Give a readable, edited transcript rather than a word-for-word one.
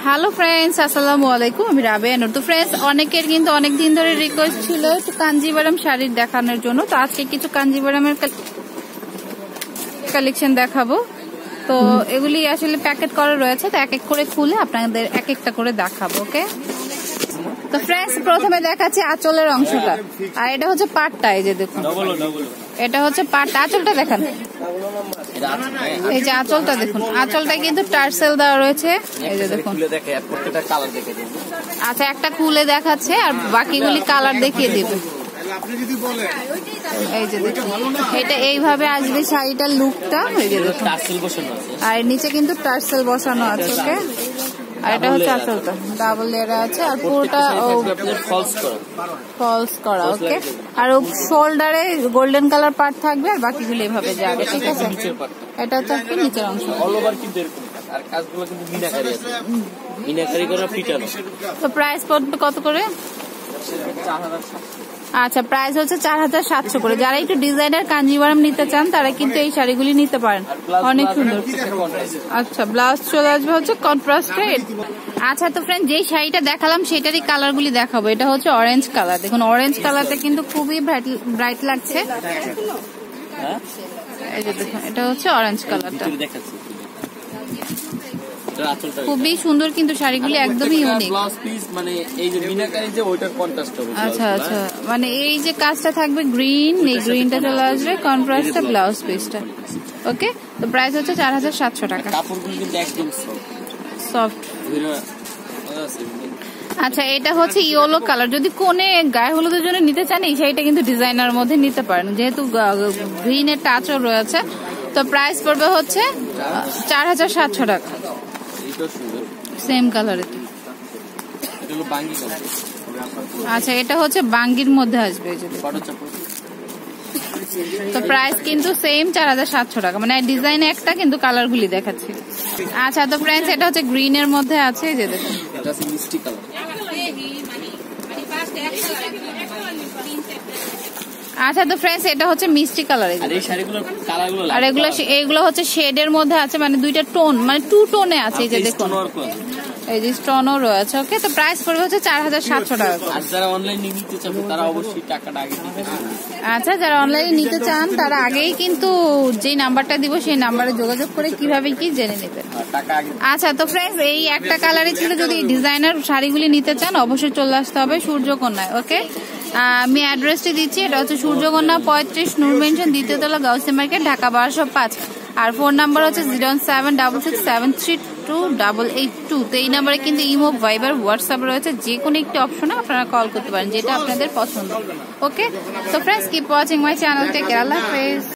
Hello friends, আসসালামু আলাইকুম। আমি রাবেয়া নূর। তো ফ্রেন্ডস, অনেকের কিন্তু অনেক দিন ধরে রিকোয়েস্ট ছিল একটু কাঞ্জিভারাম শাড়ির দেখানোর জন্য। তো আজকে কিছু কাঞ্জিভারামের কালেকশন দেখাবো। তো এগুলি আসলে প্যাকেট করা রয়েছে, তো এক এক করে খুলে আপনাদের এক একটা করে দেখাবো। ওকে, তো ফ্রেন্ডস প্রথমে দেখাচ্ছি আঁচলের অংশটা। আর এটা হচ্ছে পাটটা, এই যে দেখুন, এটা হচ্ছে পাটটা। আঁচলটা দেখান, এই যে আঁচলটা দেখুন, আঁচলটা কিন্তু টার্সেল দেওয়া রয়েছে। এই যে দেখুন, আচ্ছা একটা খুলে দেখাচ্ছে আর বাকিগুলি কালার দেখিয়ে দিবে। এই যে দেখুন, এটা এইভাবে আসবে শাড়িটার লুকটা। এই যে দেখুন, আর নিচে কিন্তু টার্সেল বসানো আছে। ওকে, আর এটা হচ্ছে আঁচলটা, ডাবল লেয়ার আছে আর পুরোটা ফলস করা। ওকে, আর শোল্ডারে গোল্ডেন কালার পার্ট থাকবে আর বাকিগুলো এভাবে যাবে। ঠিক আছে, এটা হচ্ছে নিচের অংশ। তো প্রাইস পড়বে কত করে? আচ্ছা, প্রাইস হচ্ছে 4700 করে। যারা একটু ডিজাইনার কাঞ্জিভারাম নিতে চান তারা কিন্তু এই শাড়িগুলি নিতে পারেন, অনেক সুন্দর। আচ্ছা, ব্লাউজ চলে আসবে হচ্ছে কন্ট্রাস্টে। আচ্ছা, তো ফ্রেন্ড যেই শাড়িটা দেখালাম সেটারই কালার গুলি দেখাবো। এটা হচ্ছে অরেঞ্জ কালার। দেখুন, অরেঞ্জ কালারটা কিন্তু খুবই ব্রাইট লাগছে। এই যে দেখুন, এটা হচ্ছে অরেঞ্জ কালারটা, খুবই সুন্দর কিন্তু শাড়িগুলি একদমই ইউনিক। আচ্ছা আচ্ছা, মানে এই যে কাজটা থাকবে গ্রিন, এই গ্রিনটা চলে আসবে কন্ট্রাস্টে ব্লাউজ পিসটা। ওকে, তো প্রাইস হচ্ছে 4700 টাকা। সফট। আচ্ছা, এটা হচ্ছে ইয়েলো কালার। যদি কোনে গায়ে হলুদের জন্য নিতে চান এই শাড়িটা কিন্তু ডিজাইনার মধ্যে নিতে পারেন, যেহেতু গ্রিনের টাচও রয়েছে। তো প্রাইস পড়বে হচ্ছে 4700 টাকা। Same colour. আচ্ছা, এটা হচ্ছে বাঙ্গির মধ্যে আসবে। তো প্রাইস কিন্তু সেম 4700 টাকা, মানে ডিজাইন একটা কিন্তু কালার গুলি দেখাচ্ছি। আচ্ছা, তো ফ্রেন্ডস এটা হচ্ছে গ্রিন এর মধ্যে আছে, যে দেখুন মিষ্টি কালার। আচ্ছা, তো ফ্রেন্ডস এটা হচ্ছে মিষ্টি কালার। আর এগুলো হচ্ছে শেডের মধ্যে আছে, মানে দুইটা টোন, মানে 2 টোনে আছে। এই যে দেখুন, এই যে স্টোনও রয়েছে। ওকে, তো প্রাইস পড়বে হচ্ছে 4700 টাকা। যারা অনলাইনে নিতে চান তারা অবশ্যই টাকাটা আগে দিবেন। আচ্ছা, যারা অনলাইনে নিতে চান তারা আগেই কিন্তু যে নাম্বারটা দিব সেই নাম্বারে যোগাযোগ করে কিভাবে কি জেনে নেবেন। আচ্ছা, তো ফ্রেন্ডস এই একটা কালারই ছিল। যদি ডিজাইনার শাড়িগুলি নিতে চান অবশ্যই চলে আসতে হবে সূর্যকন্যায়। ওকে, আমি অ্যাড্রেসটি দিচ্ছি। এটা হচ্ছে সূর্যকন্যা 35 নূর মেনশন, দ্বিতীয় তলা, গাউসিয়া মার্কেট, ঢাকা 1205। আর ফোন নাম্বার হচ্ছে 07667328882। তো এই নাম্বারে কিন্তু ইমো, ভাইবার, হোয়াটসঅ্যাপ রয়েছে। যে কোনো একটি অপশনে আপনারা কল করতে পারেন, যেটা আপনাদের পছন্দ। ওকে, তো friends keep watching my channel. Take care, আল্লাহ হাফেজ।